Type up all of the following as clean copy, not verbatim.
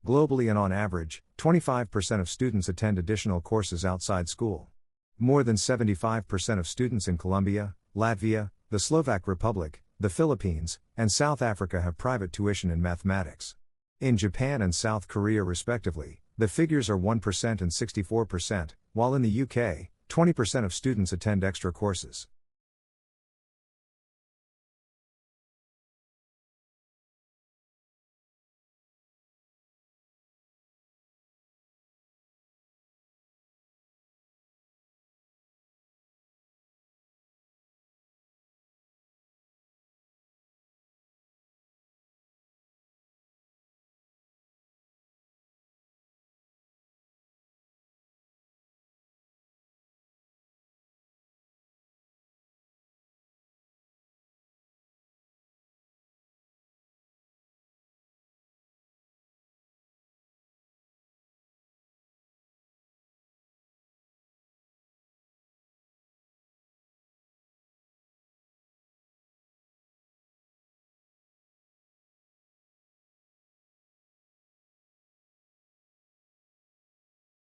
Globally and on average, 25% of students attend additional courses outside school. More than 75% of students in Colombia, Latvia, the Slovak Republic, the Philippines, and South Africa have private tuition in mathematics. In Japan and South Korea respectively, the figures are 1% and 64%, while in the UK, 20% of students attend extra courses.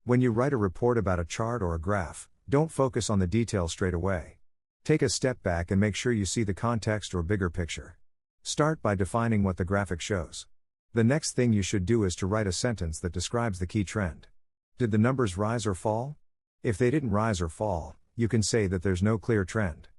When you write a report about a chart or a graph, don't focus on the details straight away. Take a step back and make sure you see the context or bigger picture. Start by defining what the graphic shows. The next thing you should do is to write a sentence that describes the key trend. Did the numbers rise or fall? If they didn't rise or fall, you can say that there's no clear trend.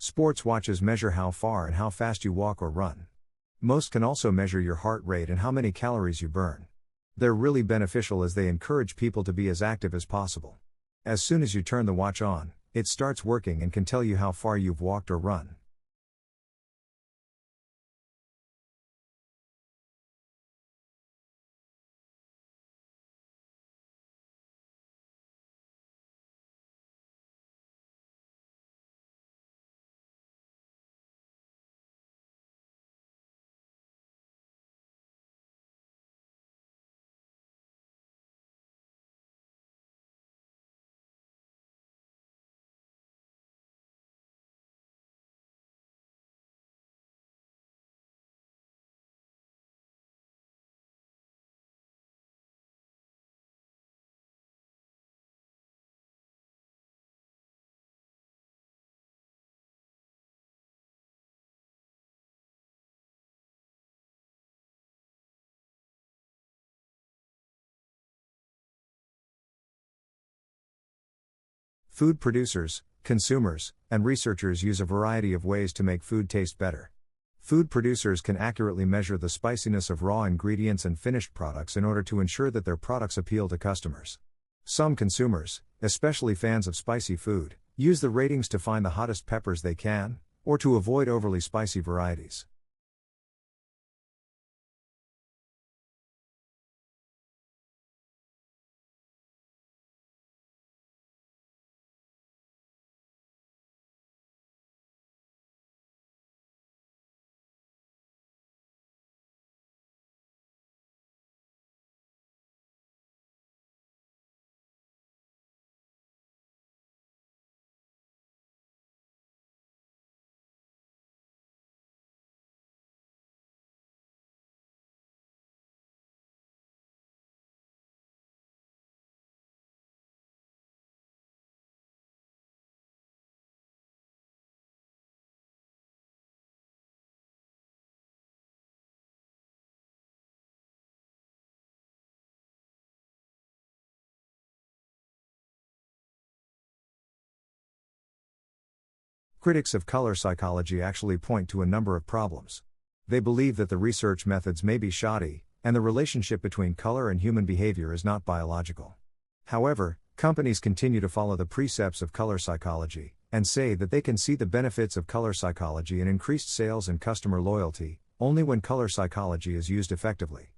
Sports watches measure how far and how fast you walk or run. Most can also measure your heart rate and how many calories you burn. They're really beneficial as they encourage people to be as active as possible. As soon as you turn the watch on, it starts working and can tell you how far you've walked or run. Food producers, consumers, and researchers use a variety of ways to make food taste better. Food producers can accurately measure the spiciness of raw ingredients and finished products in order to ensure that their products appeal to customers. Some consumers, especially fans of spicy food, use the ratings to find the hottest peppers they can, or to avoid overly spicy varieties. Critics of color psychology actually point to a number of problems. They believe that the research methods may be shoddy, and the relationship between color and human behavior is not biological. However, companies continue to follow the precepts of color psychology, and say that they can see the benefits of color psychology in increased sales and customer loyalty, only when color psychology is used effectively.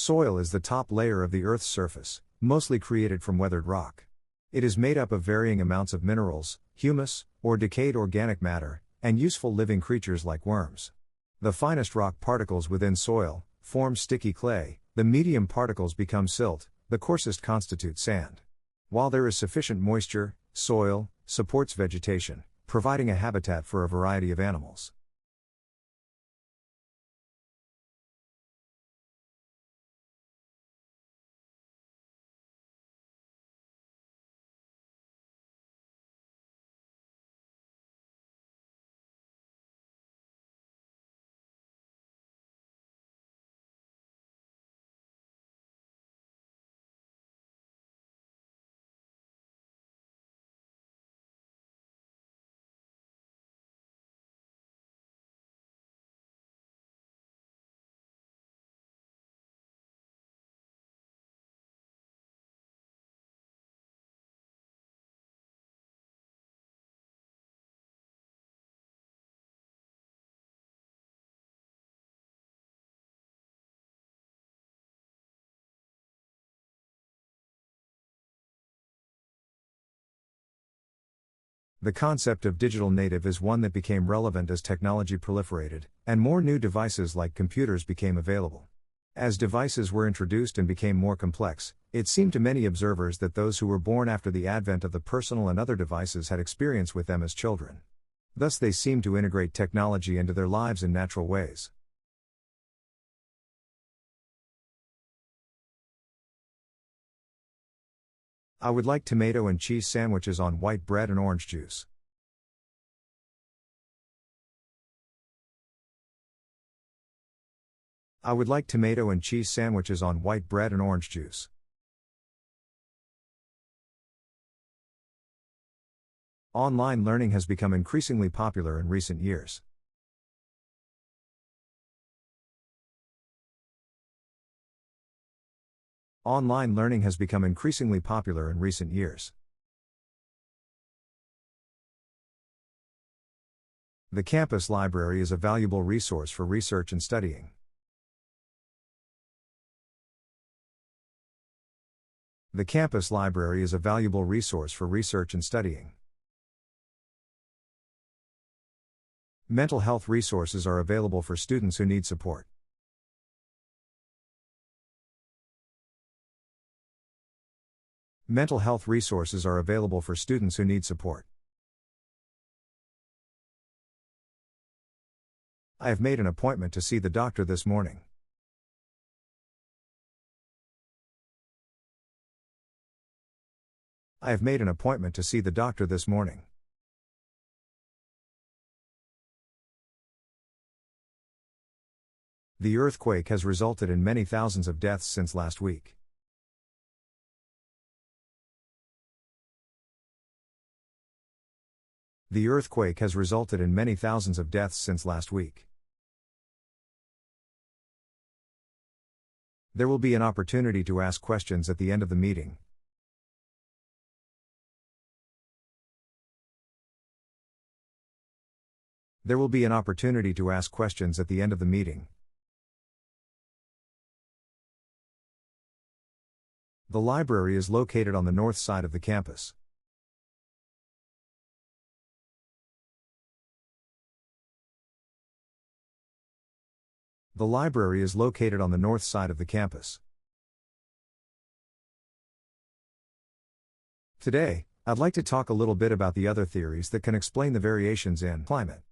Soil is the top layer of the Earth's surface, mostly created from weathered rock. It is made up of varying amounts of minerals, humus, or decayed organic matter, and useful living creatures like worms. The finest rock particles within soil form sticky clay, the medium particles become silt, the coarsest constitute sand. While there is sufficient moisture, soil supports vegetation, providing a habitat for a variety of animals. The concept of digital native is one that became relevant as technology proliferated, and more new devices like computers became available. As devices were introduced and became more complex, it seemed to many observers that those who were born after the advent of the personal and other devices had experience with them as children. Thus they seemed to integrate technology into their lives in natural ways. I would like tomato and cheese sandwiches on white bread and orange juice. I would like tomato and cheese sandwiches on white bread and orange juice. Online learning has become increasingly popular in recent years. Online learning has become increasingly popular in recent years. The campus library is a valuable resource for research and studying. The campus library is a valuable resource for research and studying. Mental health resources are available for students who need support. Mental health resources are available for students who need support. I have made an appointment to see the doctor this morning. I have made an appointment to see the doctor this morning. The earthquake has resulted in many thousands of deaths since last week. The earthquake has resulted in many thousands of deaths since last week. There will be an opportunity to ask questions at the end of the meeting. There will be an opportunity to ask questions at the end of the meeting. The library is located on the north side of the campus. The library is located on the north side of the campus. Today, I'd like to talk a little bit about the other theories that can explain the variations in climate.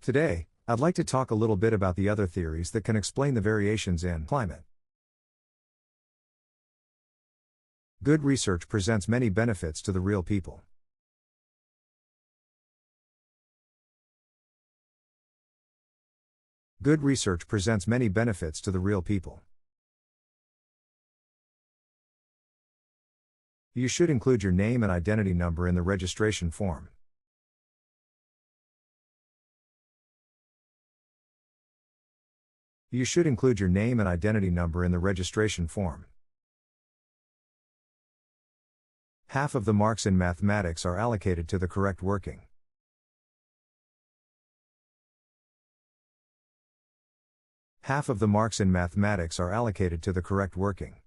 Today, I'd like to talk a little bit about the other theories that can explain the variations in climate. Good research presents many benefits to the real people. Good research presents many benefits to the real people. You should include your name and identity number in the registration form. You should include your name and identity number in the registration form. Half of the marks in mathematics are allocated to the correct working. Half of the marks in mathematics are allocated to the correct working.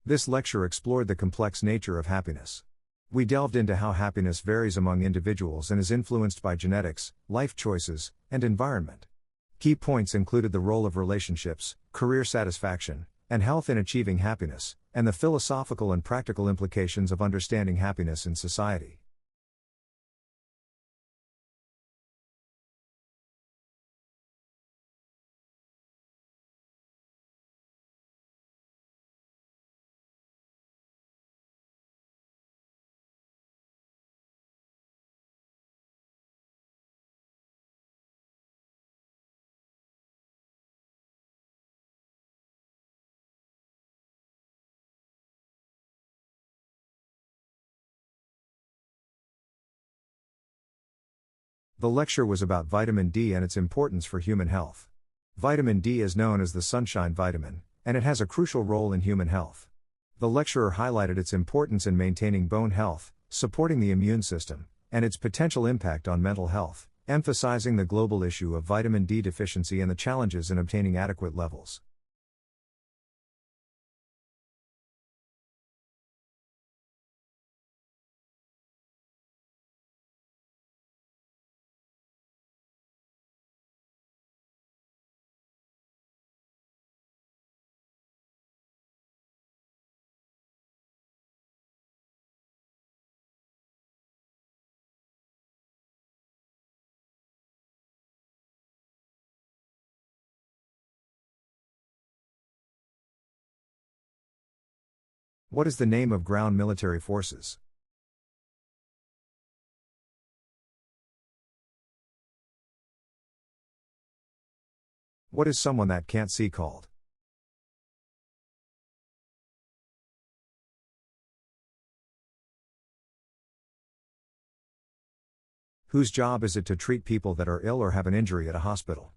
This lecture explored the complex nature of happiness. We delved into how happiness varies among individuals and is influenced by genetics, life choices, and environment. Key points included the role of relationships, career satisfaction, and health in achieving happiness, and the philosophical and practical implications of understanding happiness in society. The lecture was about vitamin D and its importance for human health. Vitamin D is known as the sunshine vitamin, and it has a crucial role in human health. The lecturer highlighted its importance in maintaining bone health, supporting the immune system, and its potential impact on mental health, emphasizing the global issue of vitamin D deficiency and the challenges in obtaining adequate levels. What is the name of ground military forces? What is someone that can't see called? Whose job is it to treat people that are ill or have an injury at a hospital?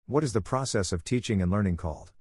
What is the process of teaching and learning called?